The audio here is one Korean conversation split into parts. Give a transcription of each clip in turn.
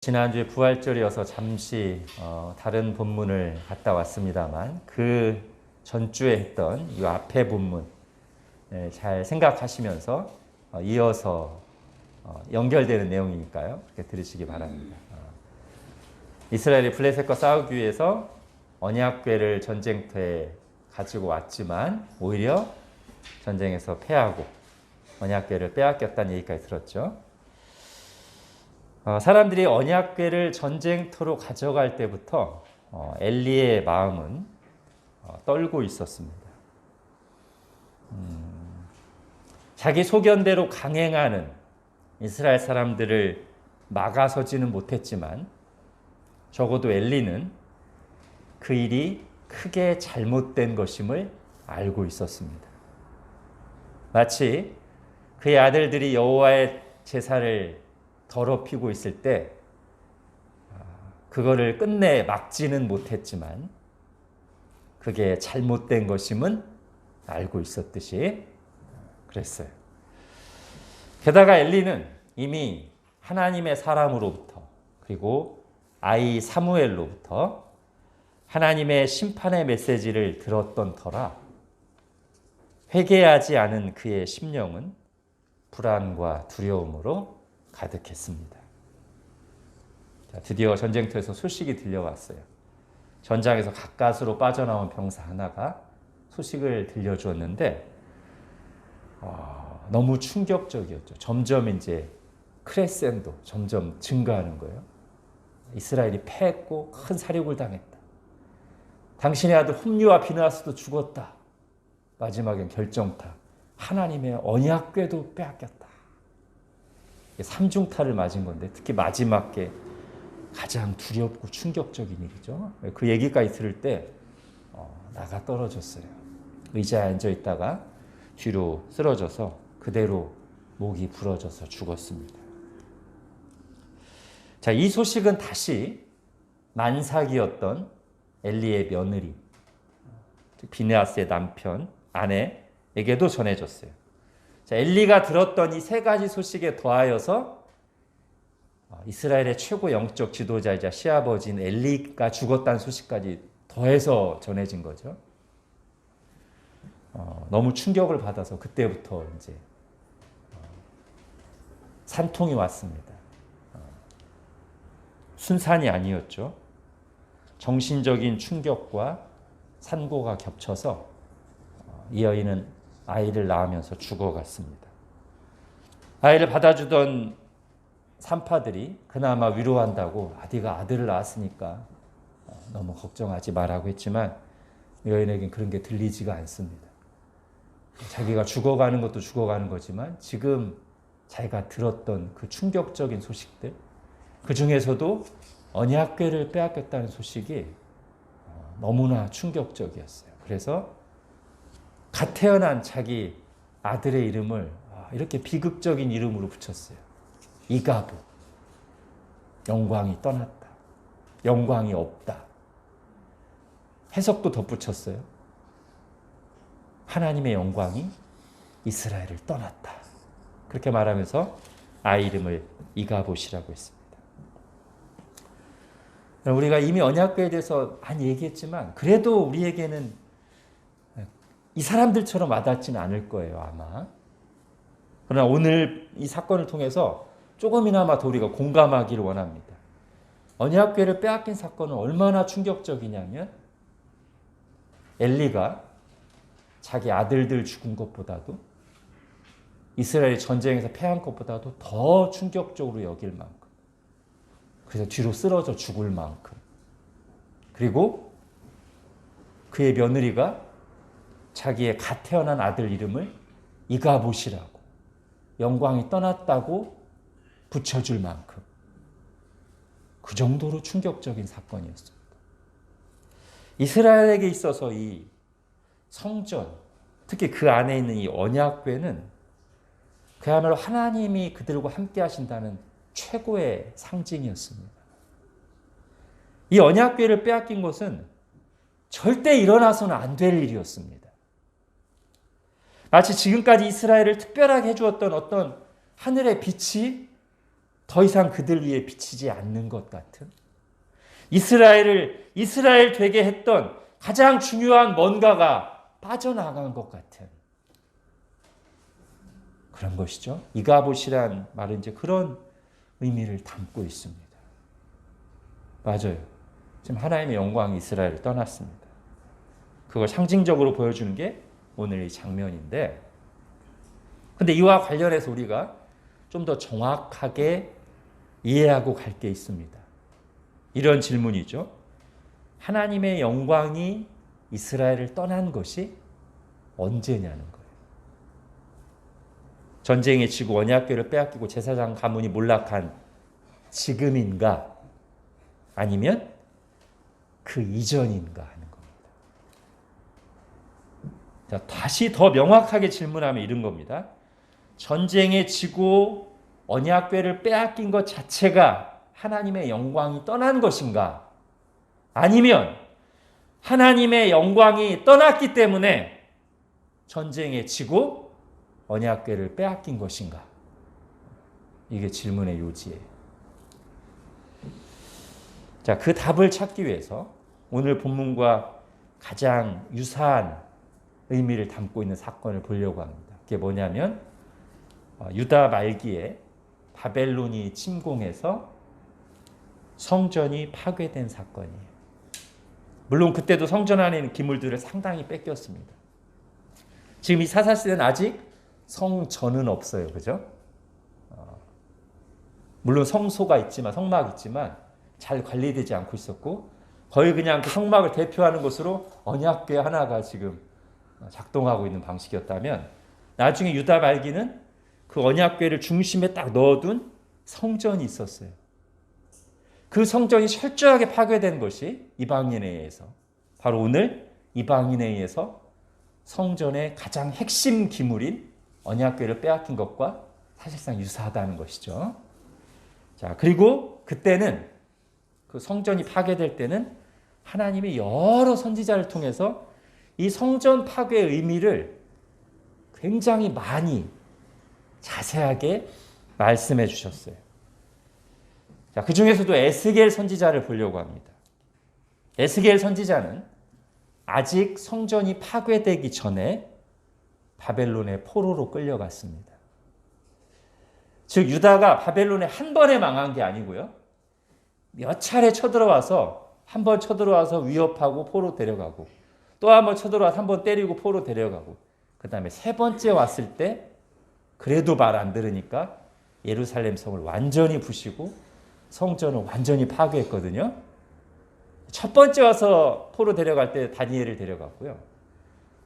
지난주에 부활절이어서 잠시 다른 본문을 갔다 왔습니다만 그 전주에 했던 이 앞에 본문 잘 생각하시면서 이어서 연결되는 내용이니까요. 그렇게 들으시기 바랍니다. 이스라엘이 블레셋과 싸우기 위해서 언약궤를 전쟁터에 가지고 왔지만 오히려 전쟁에서 패하고 언약궤를 빼앗겼다는 얘기까지 들었죠. 사람들이 언약궤를 전쟁터로 가져갈 때부터 엘리의 마음은 떨고 있었습니다. 자기 소견대로 강행하는 이스라엘 사람들을 막아서지는 못했지만 적어도 엘리는 그 일이 크게 잘못된 것임을 알고 있었습니다. 마치 그의 아들들이 여호와의 제사를 더럽히고 있을 때 그거를 끝내 막지는 못했지만 그게 잘못된 것임은 알고 있었듯이 그랬어요. 게다가 엘리는 이미 하나님의 사람으로부터 그리고 아이 사무엘로부터 하나님의 심판의 메시지를 들었던 터라 회개하지 않은 그의 심령은 불안과 두려움으로 가득했습니다. 자, 드디어 전쟁터에서 소식이 들려왔어요. 전장에서 가까스로 빠져나온 병사 하나가 소식을 들려주었는데 너무 충격적이었죠. 점점 이제 크레센도 점점 증가하는 거예요. 이스라엘이 패했고 큰 사륙을 당했다. 당신의 아들 홈리와 비느하스도 죽었다. 마지막엔 결정타. 하나님의 언약궤도 빼앗겼다. 삼중타를 맞은 건데 특히 마지막 게 가장 두렵고 충격적인 일이죠. 그 얘기까지 들을 때 나가 떨어졌어요. 의자에 앉아 있다가 뒤로 쓰러져서 그대로 목이 부러져서 죽었습니다. 자, 이 소식은 다시 만삭이었던 엘리의 며느리, 비느하스의 남편, 아내에게도 전해졌어요. 자, 엘리가 들었던 이 세 가지 소식에 더하여서 이스라엘의 최고 영적 지도자이자 시아버지인 엘리가 죽었다는 소식까지 더해서 전해진 거죠. 너무 충격을 받아서 그때부터 이제 산통이 왔습니다. 순산이 아니었죠. 정신적인 충격과 산고가 겹쳐서 이 여인은 아이를 낳으면서 죽어갔습니다. 아이를 받아주던 산파들이 그나마 위로한다고 네가 아들을 낳았으니까 너무 걱정하지 말라고 했지만 여인에겐 그런 게 들리지가 않습니다. 자기가 죽어가는 것도 죽어가는 거지만 지금 자기가 들었던 그 충격적인 소식들, 그 중에서도 언약궤를 빼앗겼다는 소식이 너무나 충격적이었어요. 그래서 갓 태어난 자기 아들의 이름을 이렇게 비극적인 이름으로 붙였어요. 이가부. 영광이 떠났다. 영광이 없다. 해석도 덧붙였어요. 하나님의 영광이 이스라엘을 떠났다. 그렇게 말하면서 아이 이름을 이가봇이라고 했습니다. 우리가 이미 언약궤에 대해서 많이 얘기했지만 그래도 우리에게는 이 사람들처럼 와닿지는 않을 거예요, 아마. 그러나 오늘 이 사건을 통해서 조금이나마 더 우리가 공감하기를 원합니다. 언약궤를 빼앗긴 사건은 얼마나 충격적이냐면 엘리가 자기 아들들 죽은 것보다도 이스라엘이 전쟁에서 패한 것보다도 더 충격적으로 여길 만큼 그래서 뒤로 쓰러져 죽을 만큼 그리고 그의 며느리가 자기의 갓 태어난 아들 이름을 이가봇이라고 영광이 떠났다고 붙여줄 만큼 그 정도로 충격적인 사건이었습니다. 이스라엘에게 있어서 이 성전, 특히 그 안에 있는 이 언약궤는 그야말로 하나님이 그들과 함께 하신다는 최고의 상징이었습니다. 이 언약궤를 빼앗긴 것은 절대 일어나서는 안 될 일이었습니다. 마치 지금까지 이스라엘을 특별하게 해주었던 어떤 하늘의 빛이 더 이상 그들 위에 비치지 않는 것 같은, 이스라엘 되게 했던 가장 중요한 뭔가가 빠져나간 것 같은 그런 것이죠. 이가봇이란 말은 이제 그런 의미를 담고 있습니다. 맞아요. 지금 하나님의 영광이 이스라엘을 떠났습니다. 그걸 상징적으로 보여주는 게 오늘 이 장면인데, 근데 이와 관련해서 우리가 좀 더 정확하게 이해하고 갈 게 있습니다. 이런 질문이죠. 하나님의 영광이 이스라엘을 떠난 것이 언제냐는 거예요. 전쟁에 지고 언약궤를 빼앗기고 제사장 가문이 몰락한 지금인가, 아니면 그 이전인가 하는 겁니다. 자, 다시 더 명확하게 질문하면 이런 겁니다. 전쟁에 지고 언약궤를 빼앗긴 것 자체가 하나님의 영광이 떠난 것인가? 아니면 하나님의 영광이 떠났기 때문에 전쟁에 지고 언약궤를 빼앗긴 것인가? 이게 질문의 요지예요. 자, 그 답을 찾기 위해서 오늘 본문과 가장 유사한 의미를 담고 있는 사건을 보려고 합니다. 그게 뭐냐면 유다 말기에 바벨론이 침공해서 성전이 파괴된 사건이에요. 물론 그때도 성전 안에 있는 기물들을 상당히 뺏겼습니다. 지금 이 사사시대는 아직 성전은 없어요. 그죠? 물론 성소가 있지만, 성막이 있지만 잘 관리되지 않고 있었고, 거의 그냥 그 성막을 대표하는 것으로 언약궤 하나가 지금 작동하고 있는 방식이었다면, 나중에 유다 말기는 그 언약궤를 중심에 딱 넣어둔 성전이 있었어요. 그 성전이 철저하게 파괴된 것이 이방인에 의해서, 바로 오늘 이방인에 의해서 성전의 가장 핵심 기물인 언약궤를 빼앗긴 것과 사실상 유사하다는 것이죠. 자, 그리고 그때는 그 성전이 파괴될 때는 하나님이 여러 선지자를 통해서 이 성전 파괴의 의미를 굉장히 많이 자세하게 말씀해 주셨어요. 자, 그 중에서도 에스겔 선지자를 보려고 합니다. 에스겔 선지자는 아직 성전이 파괴되기 전에 바벨론의 포로로 끌려갔습니다. 즉 유다가 바벨론에 한 번에 망한 게 아니고요, 몇 차례 쳐들어와서, 한 번 쳐들어와서 위협하고 포로 데려가고, 또 한 번 쳐들어와서 한 번 때리고 포로 데려가고, 그 다음에 세 번째 왔을 때 그래도 말 안 들으니까 예루살렘 성을 완전히 부시고 성전을 완전히 파괴했거든요. 첫 번째 와서 포로 데려갈 때 다니엘을 데려갔고요,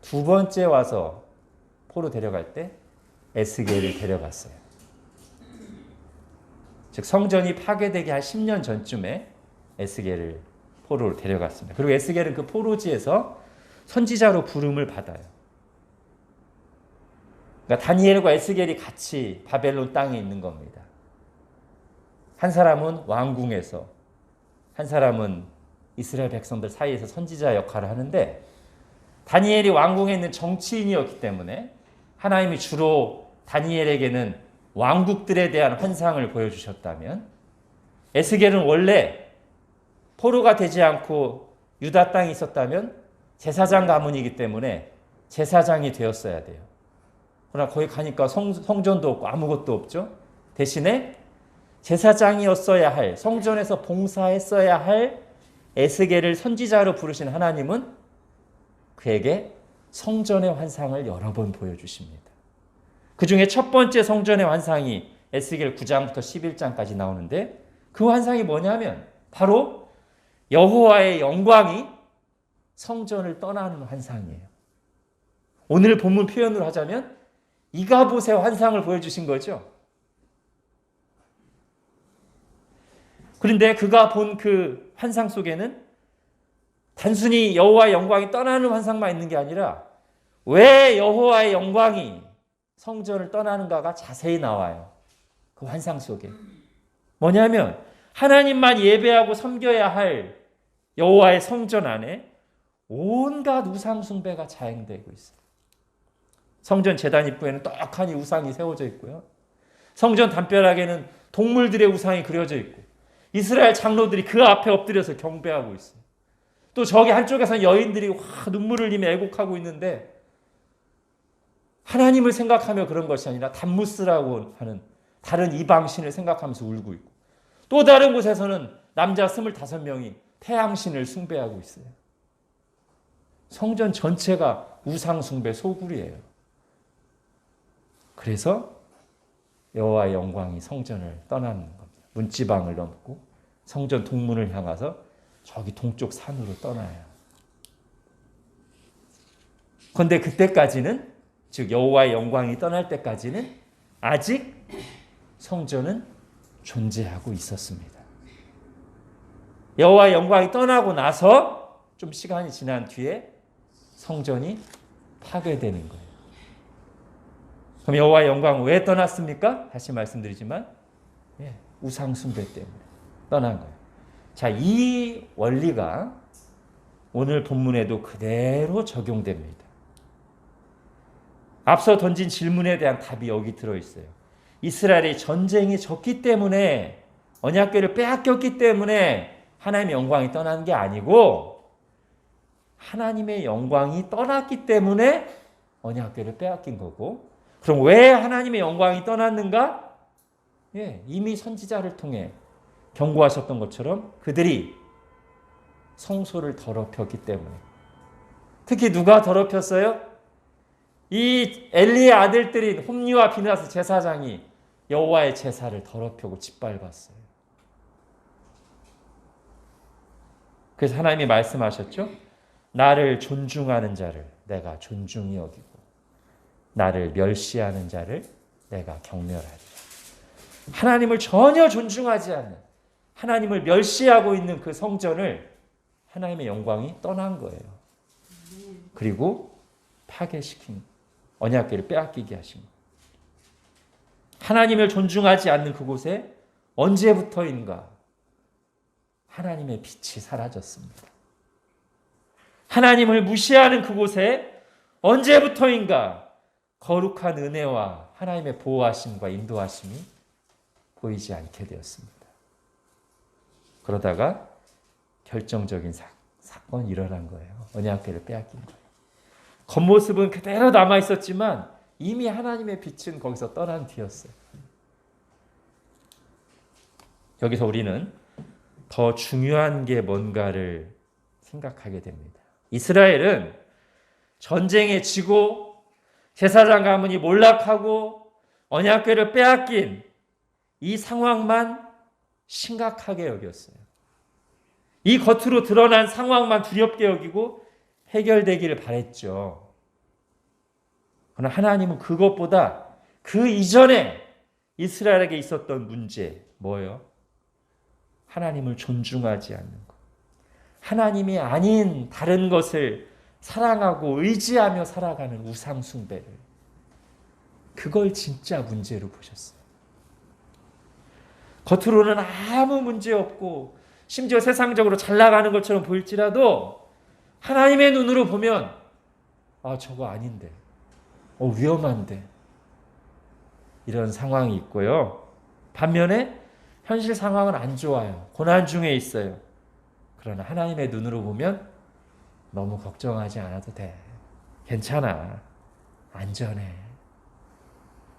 두 번째 와서 포로 데려갈 때 에스겔을 데려갔어요. 즉 성전이 파괴되기 한 10년 전쯤에 에스겔을 포로로 데려갔습니다. 그리고 에스겔은 그 포로지에서 선지자로 부름을 받아요. 그러니까 다니엘과 에스겔이 같이 바벨론 땅에 있는 겁니다. 한 사람은 왕궁에서, 한 사람은 이스라엘 백성들 사이에서 선지자 역할을 하는데, 다니엘이 왕궁에 있는 정치인이었기 때문에 하나님이 주로 다니엘에게는 왕국들에 대한 환상을 보여주셨다면, 에스겔은 원래 포로가 되지 않고 유다 땅에 있었다면 제사장 가문이기 때문에 제사장이 되었어야 돼요. 그러나 거기 가니까 성전도 없고 아무것도 없죠. 대신에 제사장이었어야 할, 성전에서 봉사했어야 할 에스겔을 선지자로 부르신 하나님은 그에게 성전의 환상을 여러 번 보여주십니다. 그 중에 첫 번째 성전의 환상이 에스겔 9장부터 11장까지 나오는데, 그 환상이 뭐냐면 바로 여호와의 영광이 성전을 떠나는 환상이에요. 오늘 본문 표현으로 하자면 이가봇의 환상을 보여주신 거죠. 그런데 그가 본 그 환상 속에는 단순히 여호와의 영광이 떠나는 환상만 있는 게 아니라 왜 여호와의 영광이 성전을 떠나는가가 자세히 나와요. 그 환상 속에. 뭐냐면 하나님만 예배하고 섬겨야 할 여호와의 성전 안에 온갖 우상 숭배가 자행되고 있어요. 성전 제단 입구에는 떡하니 우상이 세워져 있고요, 성전 담벼락에는 동물들의 우상이 그려져 있고 이스라엘 장로들이 그 앞에 엎드려서 경배하고 있어요. 또 저기 한쪽에서는 여인들이 눈물을 흘리며 애곡하고 있는데 하나님을 생각하며 그런 것이 아니라 담무스라고 하는 다른 이방신을 생각하면서 울고 있고 또 다른 곳에서는 남자 25명이 태양신을 숭배하고 있어요. 성전 전체가 우상숭배 소굴이에요. 그래서 여호와의 영광이 성전을 떠나는 겁니다. 문지방을 넘고 성전 동문을 향해서 저기 동쪽 산으로 떠나요. 그런데 그때까지는 즉 여호와의 영광이 떠날 때까지는 아직 성전은 존재하고 있었습니다. 여호와의 영광이 떠나고 나서 좀 시간이 지난 뒤에 성전이 파괴되는 거예요. 그럼 여호와의 영광은 왜 떠났습니까? 다시 말씀드리지만 우상 숭배 때문에 떠난 거예요. 자, 이 원리가 오늘 본문에도 그대로 적용됩니다. 앞서 던진 질문에 대한 답이 여기 들어있어요. 이스라엘이 전쟁이 졌기 때문에 언약궤를 빼앗겼기 때문에 하나님의 영광이 떠난 게 아니고 하나님의 영광이 떠났기 때문에 언약궤를 빼앗긴 거고 그럼 왜 하나님의 영광이 떠났는가? 이미 선지자를 통해 경고하셨던 것처럼 그들이 성소를 더럽혔기 때문에 특히 누가 더럽혔어요? 이 엘리의 아들들인 홈리와 비나스 제사장이 여호와의 제사를 더럽히고 짓밟았어요. 그래서 하나님이 말씀하셨죠. 나를 존중하는 자를 내가 존중히 여기고 나를 멸시하는 자를 내가 경멸하리라. 하나님을 전혀 존중하지 않는 하나님을 멸시하고 있는 그 성전을 하나님의 영광이 떠난 거예요. 그리고 파괴시킨 언약궤를 빼앗기게 하신 거예요. 하나님을 존중하지 않는 그곳에 언제부터인가 하나님의 빛이 사라졌습니다. 하나님을 무시하는 그곳에 언제부터인가 거룩한 은혜와 하나님의 보호하심과 인도하심이 보이지 않게 되었습니다. 그러다가 결정적인 사건이 일어난 거예요. 언약궤를 빼앗긴 거예요. 겉모습은 그대로 남아있었지만 이미 하나님의 빛은 거기서 떠난 뒤였어요. 여기서 우리는 더 중요한 게 뭔가를 생각하게 됩니다. 이스라엘은 전쟁에 지고 제사장 가문이 몰락하고 언약궤를 빼앗긴 이 상황만 심각하게 여겼어요. 이 겉으로 드러난 상황만 두렵게 여기고 해결되기를 바랬죠. 그러나 하나님은 그것보다 그 이전에 이스라엘에게 있었던 문제 뭐예요? 하나님을 존중하지 않는 것. 하나님이 아닌 다른 것을 사랑하고 의지하며 살아가는 우상 숭배를 그걸 진짜 문제로 보셨어요. 겉으로는 아무 문제 없고 심지어 세상적으로 잘 나가는 것처럼 보일지라도 하나님의 눈으로 보면 저거 아닌데 위험한데 이런 상황이 있고요. 반면에 현실 상황은 안 좋아요. 고난 중에 있어요. 그러나 하나님의 눈으로 보면 너무 걱정하지 않아도 돼. 괜찮아. 안전해.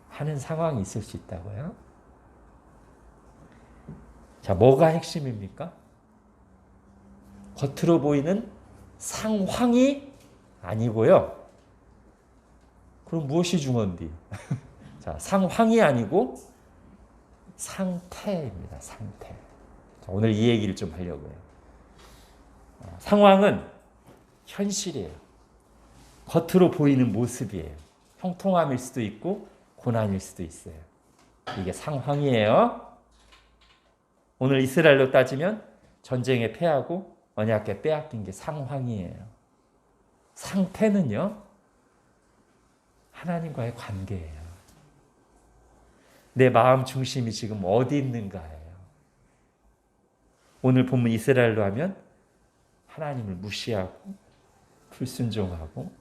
하는 상황이 있을 수 있다고요. 자, 뭐가 핵심입니까? 겉으로 보이는 상황이 아니고요. 그럼 무엇이 중요한디? 자, 상황이 아니고 상태입니다. 상태. 자, 오늘 이 얘기를 좀 하려고요. 상황은 현실이에요. 겉으로 보이는 모습이에요. 형통함일 수도 있고 고난일 수도 있어요. 이게 상황이에요. 오늘 이스라엘로 따지면 전쟁에 패하고 언약궤 빼앗긴 게 상황이에요. 상태는요, 하나님과의 관계예요. 내 마음 중심이 지금 어디 있는가예요. 오늘 본문 이스라엘로 하면 하나님을 무시하고 불순종하고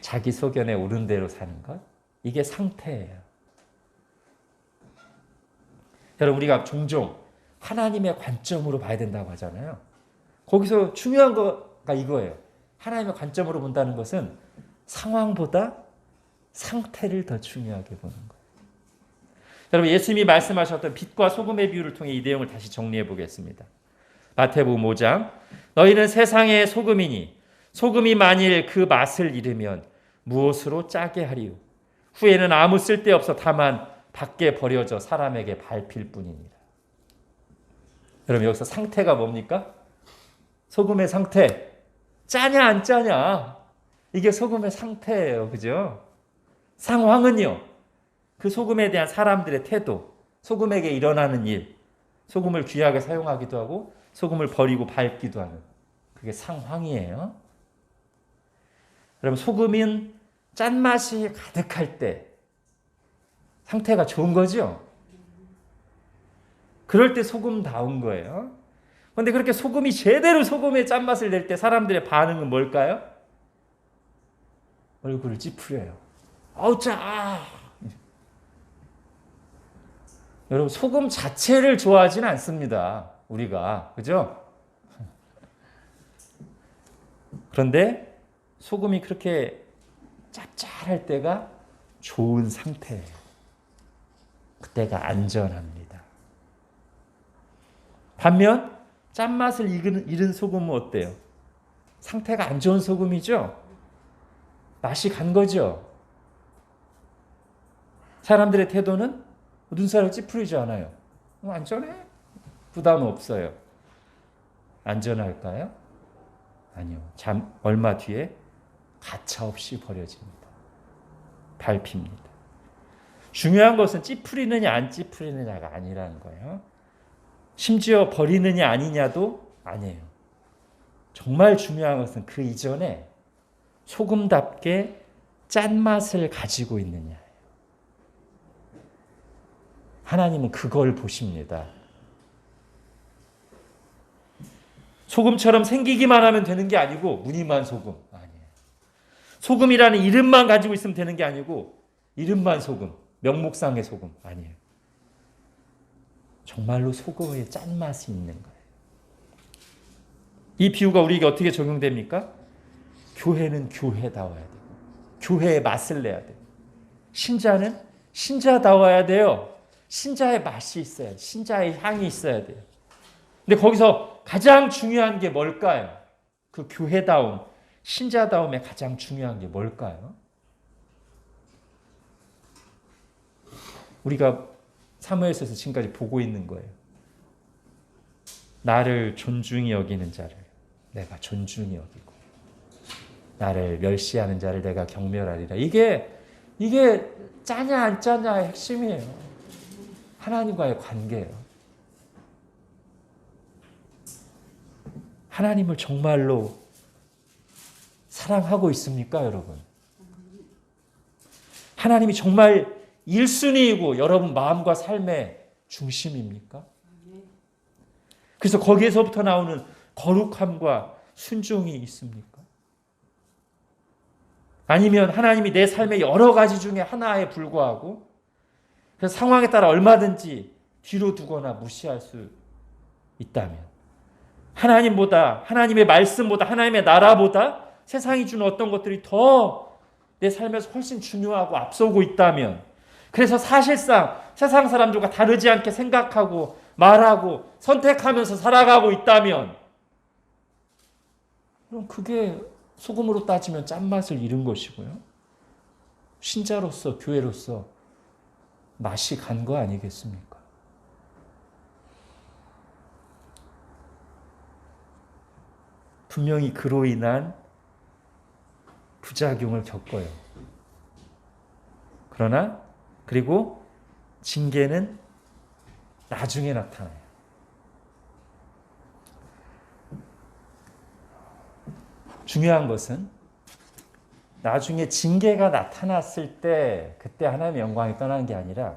자기 소견에 오른 대로 사는 것, 이게 상태예요. 여러분 우리가 종종 하나님의 관점으로 봐야 된다고 하잖아요. 거기서 중요한 거가 이거예요. 하나님의 관점으로 본다는 것은 상황보다 상태를 더 중요하게 보는 거예요. 여러분 예수님이 말씀하셨던 빛과 소금의 비유를 통해 이 내용을 다시 정리해 보겠습니다. 마태복음 5장 너희는 세상의 소금이니 소금이 만일 그 맛을 잃으면 무엇으로 짜게 하리요 후에는 아무 쓸데없어 다만 밖에 버려져 사람에게 밟힐 뿐이니라. 여러분 여기서 상태가 뭡니까? 소금의 상태. 짜냐 안 짜냐. 이게 소금의 상태예요. 그죠? 상황은요. 그 소금에 대한 사람들의 태도, 소금에게 일어나는 일, 소금을 귀하게 사용하기도 하고 소금을 버리고 밟기도 하는 그게 상황이에요. 여러분 소금은 짠맛이 가득할 때 상태가 좋은 거죠. 그럴 때 소금다운 거예요. 그런데 그렇게 소금이 제대로 소금의 짠맛을 낼 때 사람들의 반응은 뭘까요? 얼굴을 찌푸려요. 아우 짜! 여러분 소금 자체를 좋아하지는 않습니다. 우리가. 그죠? 그런데 소금이 그렇게 짭짤할 때가 좋은 상태예요. 그때가 안전합니다. 반면 짠맛을 잃은 소금은 어때요? 상태가 안 좋은 소금이죠? 맛이 간 거죠? 사람들의 태도는 눈살을 찌푸리지 않아요. 안전해? 부담 없어요. 안전할까요? 아니요. 얼마 뒤에 가차없이 버려집니다. 밟힙니다. 중요한 것은 찌푸리느냐 안 찌푸리느냐가 아니라는 거예요. 심지어 버리느냐 아니냐도 아니에요. 정말 중요한 것은 그 이전에 소금답게 짠맛을 가지고 있느냐예요. 하나님은 그걸 보십니다. 소금처럼 생기기만 하면 되는 게 아니고 무늬만 소금 아니에요. 소금이라는 이름만 가지고 있으면 되는 게 아니고 이름만 소금, 명목상의 소금 아니에요. 정말로 소금의 짠맛이 있는 거예요. 이 비유가 우리에게 어떻게 적용됩니까? 교회는 교회다워야 돼요. 교회의 맛을 내야 돼요. 신자는 신자다워야 돼요. 신자의 맛이 있어야 돼요. 신자의 향이 있어야 돼요. 근데 거기서 가장 중요한 게 뭘까요? 그 교회다움, 신자다움의 가장 중요한 게 뭘까요? 우리가 사무엘서에서 지금까지 보고 있는 거예요. 나를 존중히 여기는 자를 내가 존중히 여기고 나를 멸시하는 자를 내가 경멸하리라. 이게 짜냐 안 짜냐의 핵심이에요. 하나님과의 관계예요. 하나님을 정말로 사랑하고 있습니까, 여러분? 하나님이 정말 1순위이고 여러분 마음과 삶의 중심입니까? 그래서 거기에서부터 나오는 거룩함과 순종이 있습니까? 아니면 하나님이 내 삶의 여러 가지 중에 하나에 불과하고 그래서 상황에 따라 얼마든지 뒤로 두거나 무시할 수 있다면 하나님보다 하나님의 말씀보다 하나님의 나라보다 세상이 주는 어떤 것들이 더 내 삶에서 훨씬 중요하고 앞서고 있다면 그래서 사실상 세상 사람들과 다르지 않게 생각하고 말하고 선택하면서 살아가고 있다면 그럼 그게 소금으로 따지면 짠맛을 잃은 것이고요. 신자로서 교회로서 맛이 간 거 아니겠습니까? 분명히 그로 인한 부작용을 겪어요. 그리고 징계는 나중에 나타나요. 중요한 것은 나중에 징계가 나타났을 때 그때 하나님의 영광이 떠나는 게 아니라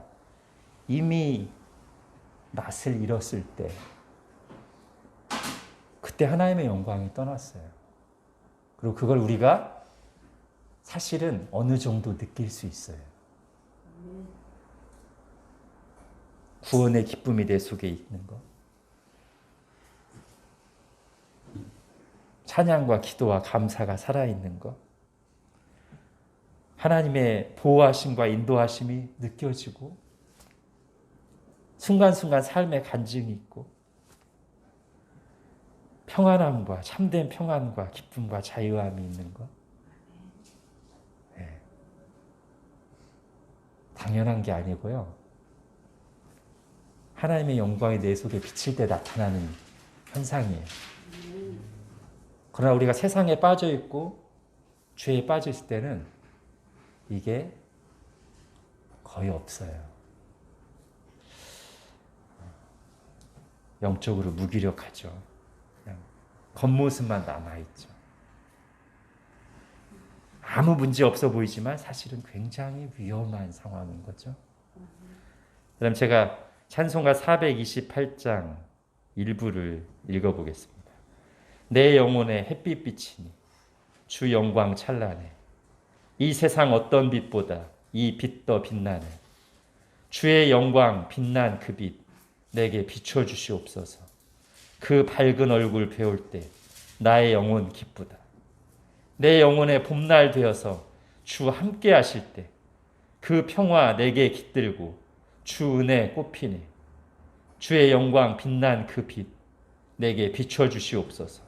이미 맛을 잃었을 때 그때 하나님의 영광이 떠났어요. 그리고 그걸 우리가 사실은 어느 정도 느낄 수 있어요. 구원의 기쁨이 내 속에 있는 것. 찬양과 기도와 감사가 살아있는 것. 하나님의 보호하심과 인도하심이 느껴지고 순간순간 삶의 간증이 있고 평안함과 참된 평안과 기쁨과 자유함이 있는 것. 네. 당연한 게 아니고요. 하나님의 영광이 내 속에 비칠 때 나타나는 현상이에요. 그러나 우리가 세상에 빠져 있고 죄에 빠져 있을 때는 이게 거의 없어요. 영적으로 무기력하죠. 그냥 겉모습만 남아있죠. 아무 문제 없어 보이지만 사실은 굉장히 위험한 상황인 거죠. 그럼 제가 찬송가 428장 일부를 읽어보겠습니다. 내 영혼에 햇빛 비치니 주 영광 찬란해. 이 세상 어떤 빛보다 이 빛 더 빛나네. 주의 영광 빛난 그 빛 내게 비춰주시옵소서. 그 밝은 얼굴 배울 때 나의 영혼 기쁘다. 내 영혼의 봄날 되어서 주 함께 하실 때 그 평화 내게 깃들고 주 은혜 꽃피네. 주의 영광 빛난 그 빛 내게 비춰주시옵소서.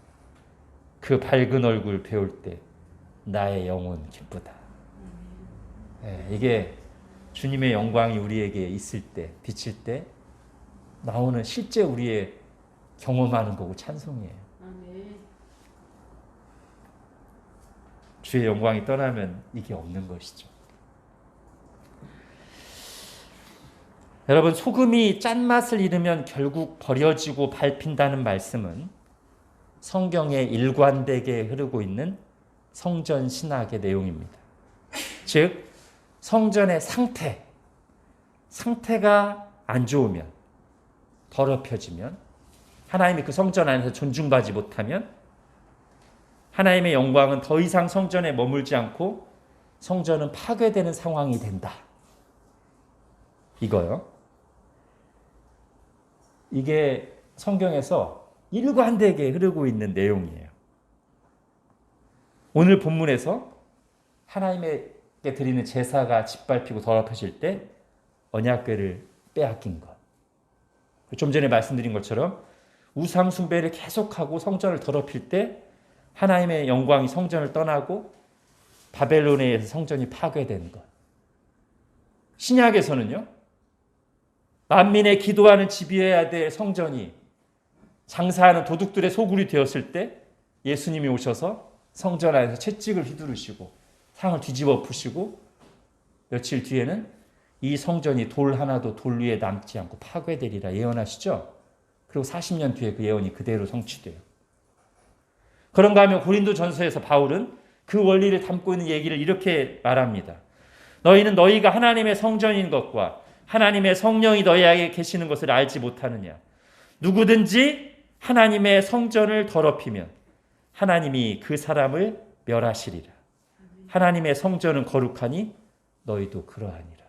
그 밝은 얼굴 배울 때 나의 영혼 기쁘다. 네, 이게 주님의 영광이 우리에게 있을 때, 비칠 때 나오는 실제 우리의 경험하는 거고 찬송이에요. 주의 영광이 떠나면 이게 없는 것이죠. 여러분, 소금이 짠맛을 잃으면 결국 버려지고 밟힌다는 말씀은 성경에 일관되게 흐르고 있는 성전 신학의 내용입니다. 즉, 성전의 상태가 안 좋으면, 더럽혀지면, 하나님이 그 성전 안에서 존중받지 못하면 하나님의 영광은 더 이상 성전에 머물지 않고 성전은 파괴되는 상황이 된다. 이거요. 이게 성경에서 일관되게 흐르고 있는 내용이에요. 오늘 본문에서 하나님께 드리는 제사가 짓밟히고 더럽혀질 때 언약궤를 빼앗긴 것. 좀 전에 말씀드린 것처럼 우상 숭배를 계속하고 성전을 더럽힐 때 하나님의 영광이 성전을 떠나고 바벨론에 의해서 성전이 파괴된 것. 신약에서는요. 만민의 기도하는 집이어야 될 성전이 장사하는 도둑들의 소굴이 되었을 때 예수님이 오셔서 성전 안에서 채찍을 휘두르시고 상을 뒤집어 푸시고 며칠 뒤에는 이 성전이 돌 하나도 돌 위에 남지 않고 파괴되리라 예언하시죠. 그리고 40년 뒤에 그 예언이 그대로 성취돼요. 그런가 하면 고린도전서에서 바울은 그 원리를 담고 있는 얘기를 이렇게 말합니다. 너희는 너희가 하나님의 성전인 것과 하나님의 성령이 너희에게 계시는 것을 알지 못하느냐. 누구든지 하나님의 성전을 더럽히면 하나님이 그 사람을 멸하시리라. 하나님의 성전은 거룩하니 너희도 그러하니라.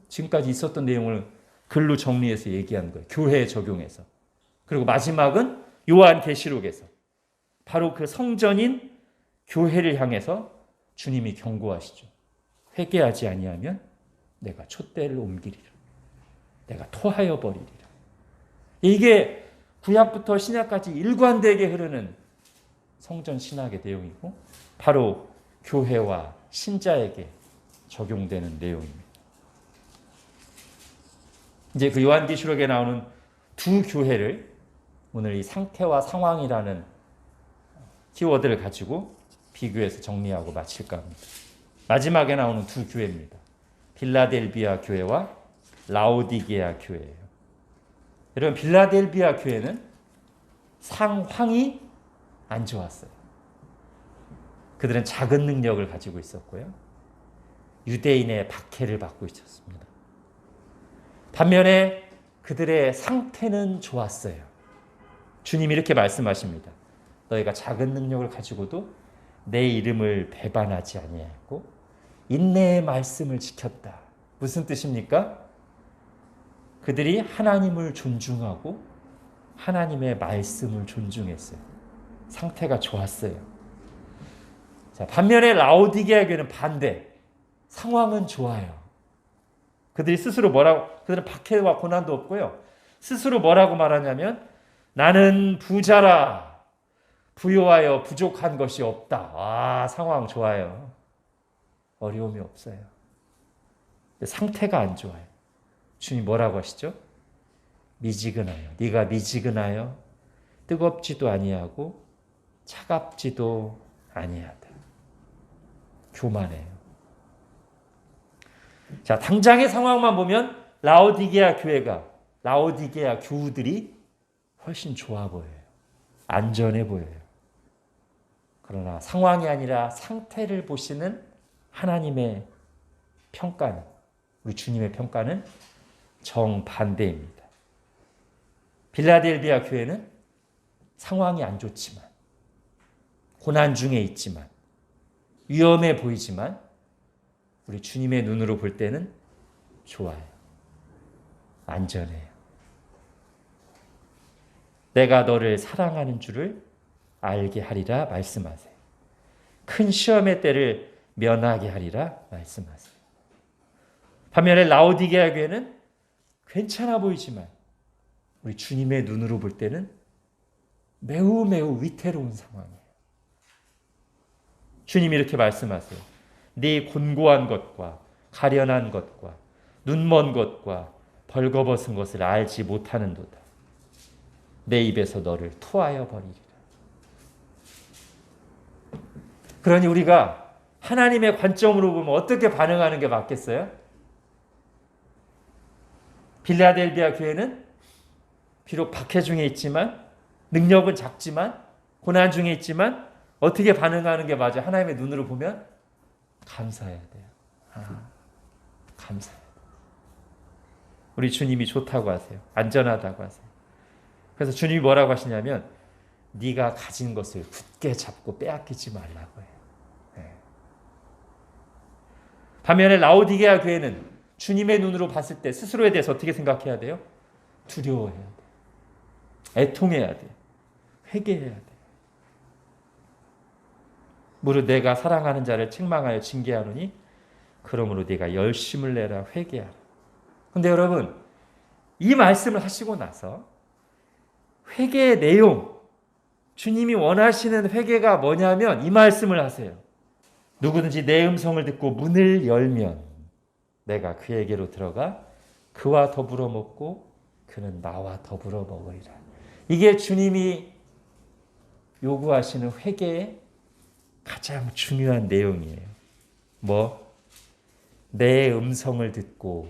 지금까지 있었던 내용을 글로 정리해서 얘기한 거예요. 교회에 적용해서. 그리고 마지막은 요한계시록에서 바로 그 성전인 교회를 향해서 주님이 경고하시죠. 회개하지 아니하면 내가 촛대를 옮기리라. 내가 토하여 버리리라. 이게 구약부터 신약까지 일관되게 흐르는 성전 신학의 내용이고 바로 교회와 신자에게 적용되는 내용입니다. 이제 그 요한계시록에 나오는 두 교회를 오늘 이 상태와 상황이라는 키워드를 가지고 비교해서 정리하고 마칠까 합니다. 마지막에 나오는 두 교회입니다. 빌라델비아 교회와 라오디게아 교회예요. 여러분, 빌라델비아 교회는 상황이 안 좋았어요. 그들은 작은 능력을 가지고 있었고요. 유대인의 박해를 받고 있었습니다. 반면에 그들의 상태는 좋았어요. 주님이 이렇게 말씀하십니다. 너희가 작은 능력을 가지고도 내 이름을 배반하지 아니하였고 인내의 말씀을 지켰다. 무슨 뜻입니까? 그들이 하나님을 존중하고 하나님의 말씀을 존중했어요. 상태가 좋았어요. 자, 반면에 라오디게아 교회는 반대. 상황은 좋아요. 그들이 스스로 그들은 박해와 고난도 없고요. 스스로 뭐라고 말하냐면 나는 부자라. 부요하여 부족한 것이 없다. 상황 좋아요. 어려움이 없어요. 상태가 안 좋아요. 주님 뭐라고 하시죠? 미지근하여. 네가 미지근하여 뜨겁지도 아니하고 차갑지도 아니하다. 교만해요. 자, 당장의 상황만 보면 라오디게아 교우들이 훨씬 좋아 보여요. 안전해 보여요. 그러나 상황이 아니라 상태를 보시는 하나님의 평가는, 우리 주님의 평가는 정반대입니다. 빌라델비아 교회는 상황이 안 좋지만, 고난 중에 있지만, 위험해 보이지만 우리 주님의 눈으로 볼 때는 좋아요. 안전해요. 내가 너를 사랑하는 줄을 알게 하리라 말씀하세요. 큰 시험의 때를 면하게 하리라 말씀하세요. 반면에 라오디게아 교회는 괜찮아 보이지만 우리 주님의 눈으로 볼 때는 매우 위태로운 상황이에요. 주님이 이렇게 말씀하세요. 네 곤고한 것과 가련한 것과 눈먼 것과 벌거벗은 것을 알지 못하는도다. 내 입에서 너를 토하여 버리리라. 그러니 우리가 하나님의 관점으로 보면 어떻게 반응하는 게 맞겠어요? 빌라델비아 교회는 비록 박해 중에 있지만, 능력은 작지만, 고난 중에 있지만 어떻게 반응하는 게 맞아요? 하나님의 눈으로 보면 감사해야 돼요. 감사해요. 우리 주님이 좋다고 하세요. 안전하다고 하세요. 그래서 주님이 뭐라고 하시냐면 네가 가진 것을 굳게 잡고 빼앗기지 말라고 해요. 네. 반면에 라오디게아 교회는 주님의 눈으로 봤을 때 스스로에 대해서 어떻게 생각해야 돼요? 두려워해야 돼요. 애통해야 돼요. 회개해야 돼요. 무릇 내가 사랑하는 자를 책망하여 징계하노니 그러므로 네가 열심을 내라 회개하라. 그런데 여러분, 이 말씀을 하시고 나서 회개의 내용, 주님이 원하시는 회개가 뭐냐면 이 말씀을 하세요. 누구든지 내 음성을 듣고 문을 열면 내가 그에게로 들어가 그와 더불어 먹고 그는 나와 더불어 먹으리라. 이게 주님이 요구하시는 회개의 가장 중요한 내용이에요. 내 음성을 듣고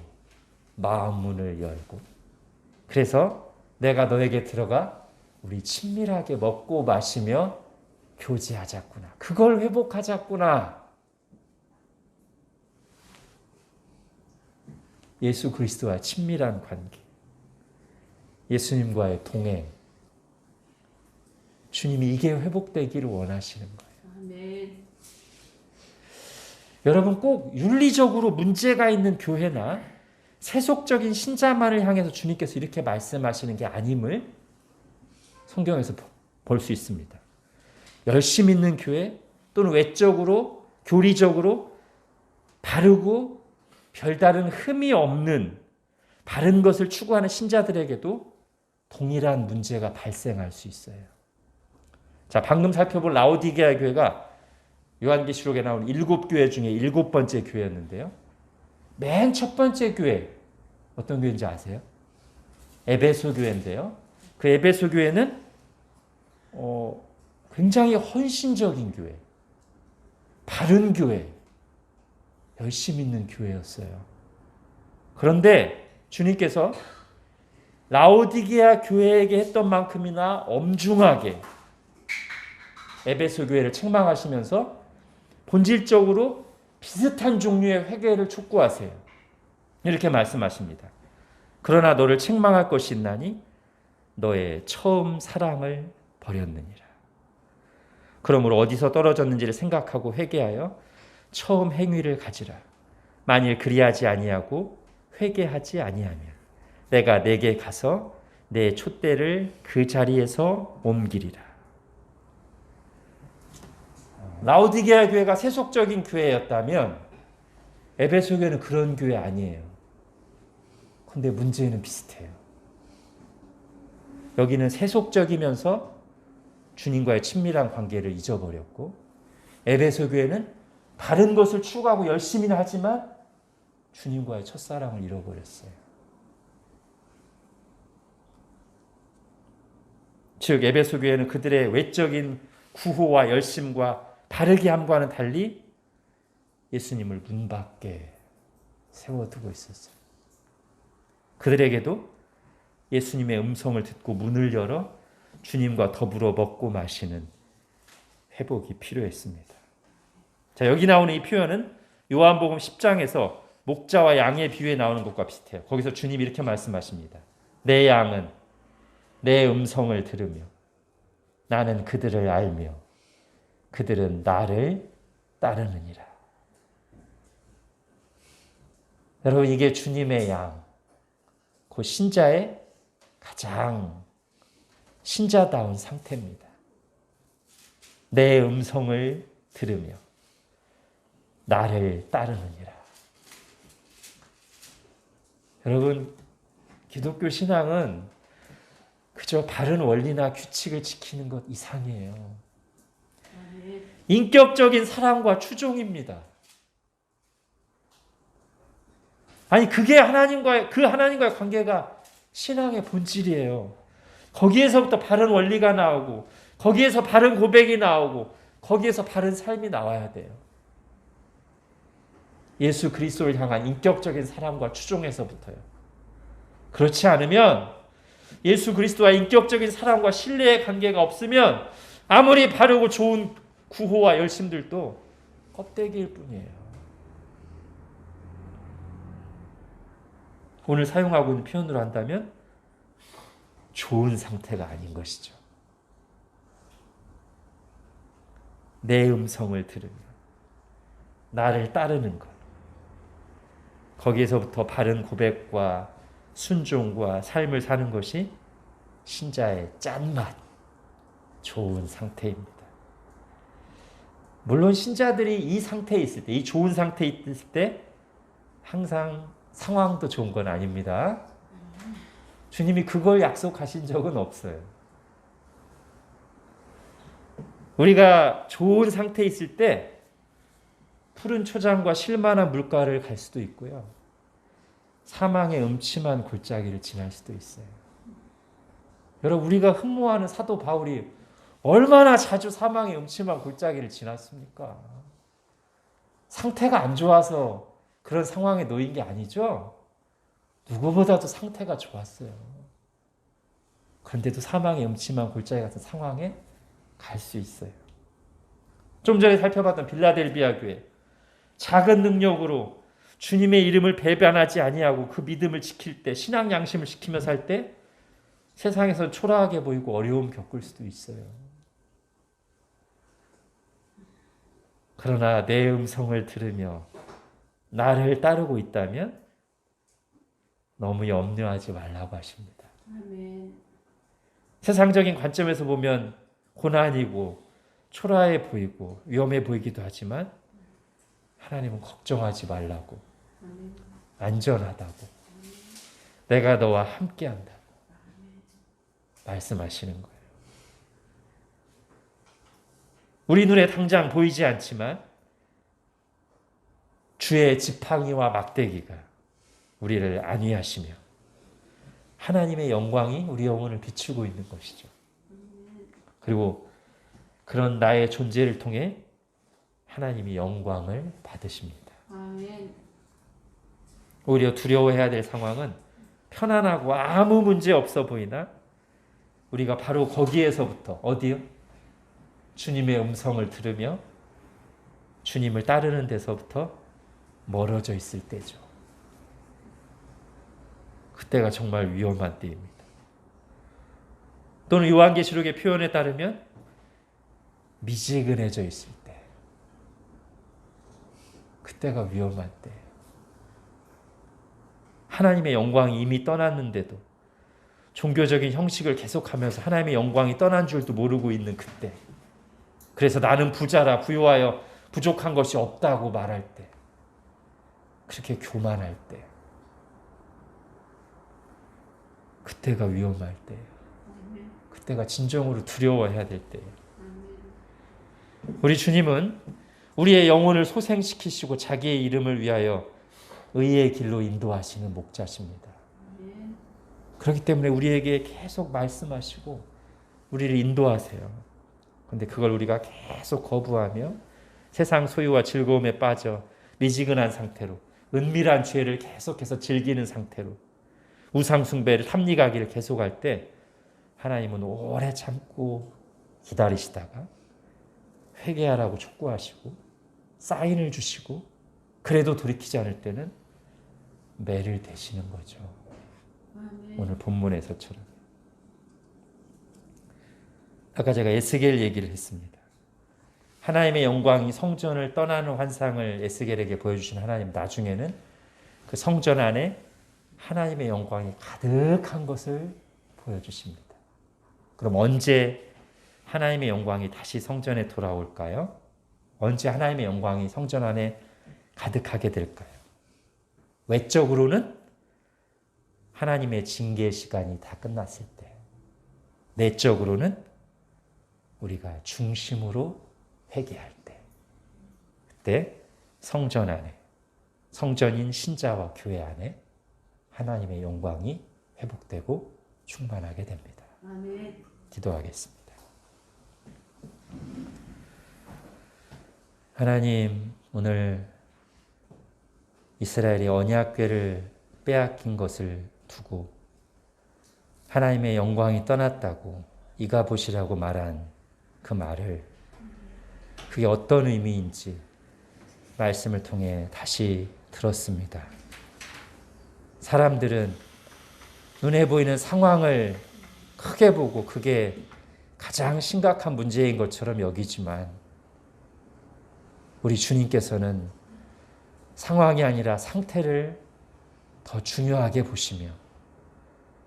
마음 문을 열고, 그래서 내가 너에게 들어가 우리 친밀하게 먹고 마시며 교제하자꾸나. 그걸 회복하자꾸나. 예수 그리스도와 친밀한 관계, 예수님과의 동행, 주님이 이게 회복되기를 원하시는 거예요. 아멘. 여러분, 꼭 윤리적으로 문제가 있는 교회나 세속적인 신자만을 향해서 주님께서 이렇게 말씀하시는 게 아님을 성경에서 볼 수 있습니다. 열심 있는 교회, 또는 외적으로 교리적으로 바르고 별다른 흠이 없는 바른 것을 추구하는 신자들에게도 동일한 문제가 발생할 수 있어요. 자, 방금 살펴볼 라오디게아 교회가 요한계시록에 나온 7교회 중에 7번째 교회였는데요. 맨 첫 번째 교회, 어떤 교회인지 아세요? 에베소 교회인데요. 그 에베소 교회는 굉장히 헌신적인 교회, 바른 교회, 열심 있는 교회였어요. 그런데 주님께서 라오디게아 교회에게 했던 만큼이나 엄중하게 에베소 교회를 책망하시면서 본질적으로 비슷한 종류의 회개를 촉구하세요. 이렇게 말씀하십니다. 그러나 너를 책망할 것이 있나니 너의 처음 사랑을 버렸느니라. 그러므로 어디서 떨어졌는지를 생각하고 회개하여 처음 행위를 가지라. 만일 그리하지 아니하고 회개하지 아니하면 내가 내게 가서 내 촛대를 그 자리에서 옮기리라. 라오디게아 교회가 세속적인 교회였다면 에베소 교회는 그런 교회 아니에요. 근데 문제는 비슷해요. 여기는 세속적이면서 주님과의 친밀한 관계를 잊어버렸고, 에베소 교회는 다른 것을 추구하고 열심히는 하지만 주님과의 첫사랑을 잃어버렸어요. 즉 에베소 교회는 그들의 외적인 구호와 열심과 다르게 함과는 달리 예수님을 문 밖에 세워두고 있었어요. 그들에게도 예수님의 음성을 듣고 문을 열어 주님과 더불어 먹고 마시는 회복이 필요했습니다. 자, 여기 나오는 이 표현은 요한복음 10장에서 목자와 양의 비유에 나오는 것과 비슷해요. 거기서 주님이 이렇게 말씀하십니다. 내 양은 내 음성을 들으며 나는 그들을 알며 그들은 나를 따르느니라. 여러분, 이게 주님의 양, 그 신자의 가장 신자다운 상태입니다. 내 음성을 들으며 나를 따르느니라. 여러분, 기독교 신앙은 그저 바른 원리나 규칙을 지키는 것 이상이에요. 인격적인 사랑과 추종입니다. 아니, 그게 하나님과의 관계가 신앙의 본질이에요. 거기에서부터 바른 원리가 나오고, 거기에서 바른 고백이 나오고, 거기에서 바른 삶이 나와야 돼요. 예수 그리스도를 향한 인격적인 사랑과 추종에서부터요. 그렇지 않으면 예수 그리스도와 인격적인 사랑과 신뢰의 관계가 없으면 아무리 바르고 좋은 구호와 열심들도 껍데기일 뿐이에요. 오늘 사용하고 있는 표현으로 한다면 좋은 상태가 아닌 것이죠. 내 음성을 들으며 나를 따르는 것. 거기에서부터 바른 고백과 순종과 삶을 사는 것이 신자의 짠맛, 좋은 상태입니다. 물론 신자들이 이 상태에 있을 때, 이 좋은 상태에 있을 때 항상 상황도 좋은 건 아닙니다. 주님이 그걸 약속하신 적은 없어요. 우리가 좋은 상태에 있을 때 푸른 초장과 실만한 물가를 갈 수도 있고요. 사망의 음침한 골짜기를 지날 수도 있어요. 여러분, 우리가 흠모하는 사도 바울이 얼마나 자주 사망의 음침한 골짜기를 지났습니까? 상태가 안 좋아서 그런 상황에 놓인 게 아니죠. 누구보다도 상태가 좋았어요. 그런데도 사망의 음침한 골짜기 같은 상황에 갈 수 있어요. 좀 전에 살펴봤던 빌라델비아 교회, 작은 능력으로 주님의 이름을 배반하지 아니하고 그 믿음을 지킬 때, 신앙 양심을 지키며 살 때 세상에서 초라하게 보이고 어려움 겪을 수도 있어요. 그러나 내 음성을 들으며 나를 따르고 있다면 너무 염려하지 말라고 하십니다. 아멘. 세상적인 관점에서 보면 고난이고 초라해 보이고 위험해 보이기도 하지만 하나님은 걱정하지 말라고, 안전하다고, 내가 너와 함께한다고 말씀하시는 거예요. 우리 눈에 당장 보이지 않지만 주의 지팡이와 막대기가 우리를 안위하시며 하나님의 영광이 우리 영혼을 비추고 있는 것이죠. 그리고 그런 나의 존재를 통해 하나님이 영광을 받으십니다. 아멘. 오히려 두려워해야 될 상황은 편안하고 아무 문제 없어 보이나 우리가 바로 거기에서부터 어디요? 주님의 음성을 들으며 주님을 따르는 데서부터 멀어져 있을 때죠. 그때가 정말 위험한 때입니다. 또는 요한계시록의 표현에 따르면 미지근해져 있을 때, 그때가 위험한 때. 하나님의 영광이 이미 떠났는데도 종교적인 형식을 계속하면서 하나님의 영광이 떠난 줄도 모르고 있는 그때, 그래서 나는 부자라 부유하여 부족한 것이 없다고 말할 때, 그렇게 교만할 때, 그때가 위험할 때예요. 그때가 진정으로 두려워해야 될 때예요. 우리 주님은 우리의 영혼을 소생시키시고 자기의 이름을 위하여 의의 길로 인도하시는 목자십니다. 그렇기 때문에 우리에게 계속 말씀하시고 우리를 인도하세요. 그런데 그걸 우리가 계속 거부하며 세상 소유와 즐거움에 빠져 미지근한 상태로 은밀한 죄를 계속해서 즐기는 상태로 우상 숭배를 탐닉하기를 계속할 때 하나님은 오래 참고 기다리시다가 회개하라고 촉구하시고 사인을 주시고 그래도 돌이키지 않을 때는 매를 대시는 거죠. 오늘 본문에서처럼. 아까 제가 에스겔 얘기를 했습니다. 하나님의 영광이 성전을 떠나는 환상을 에스겔에게 보여주신 하나님, 나중에는 그 성전 안에 하나님의 영광이 가득한 것을 보여주십니다. 그럼 언제 하나님의 영광이 다시 성전에 돌아올까요? 언제 하나님의 영광이 성전 안에 가득하게 될까요? 외적으로는 하나님의 징계 시간이 다 끝났을 때, 내적으로는 우리가 중심으로 회개할 때, 그때 성전 안에, 성전인 신자와 교회 안에 하나님의 영광이 회복되고 충만하게 됩니다. 아멘. 기도하겠습니다. 하나님, 오늘 이스라엘이 언약궤를 빼앗긴 것을 두고 하나님의 영광이 떠났다고 이가봇이라고 말한 그 말을, 그게 어떤 의미인지 말씀을 통해 다시 들었습니다. 사람들은 눈에 보이는 상황을 크게 보고 그게 가장 심각한 문제인 것처럼 여기지만 우리 주님께서는 상황이 아니라 상태를 더 중요하게 보시며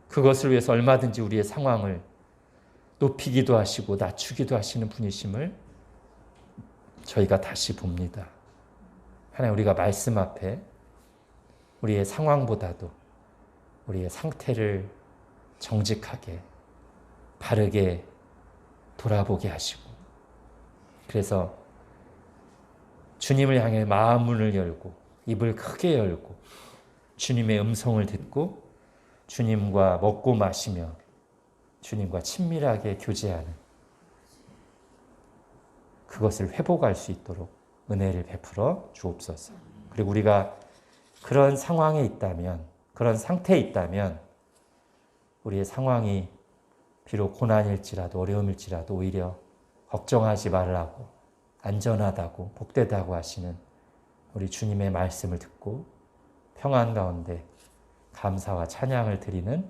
그것을 위해서 얼마든지 우리의 상황을 높이기도 하시고 낮추기도 하시는 분이심을 저희가 다시 봅니다. 하나님, 우리가 말씀 앞에 우리의 상황보다도 우리의 상태를 정직하게 바르게 돌아보게 하시고, 그래서 주님을 향해 마음문을 열고 입을 크게 열고 주님의 음성을 듣고 주님과 먹고 마시며 주님과 친밀하게 교제하는 그것을 회복할 수 있도록 은혜를 베풀어 주옵소서. 그리고 우리가 그런 상황에 있다면, 그런 상태에 있다면 우리의 상황이 비록 고난일지라도 어려움일지라도 오히려 걱정하지 말라고, 안전하다고 복되다고 하시는 우리 주님의 말씀을 듣고 평안 가운데 감사와 찬양을 드리는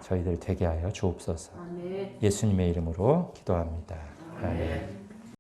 저희들 되게 하여 주옵소서. 아멘. 예수님의 이름으로 기도합니다. 아멘.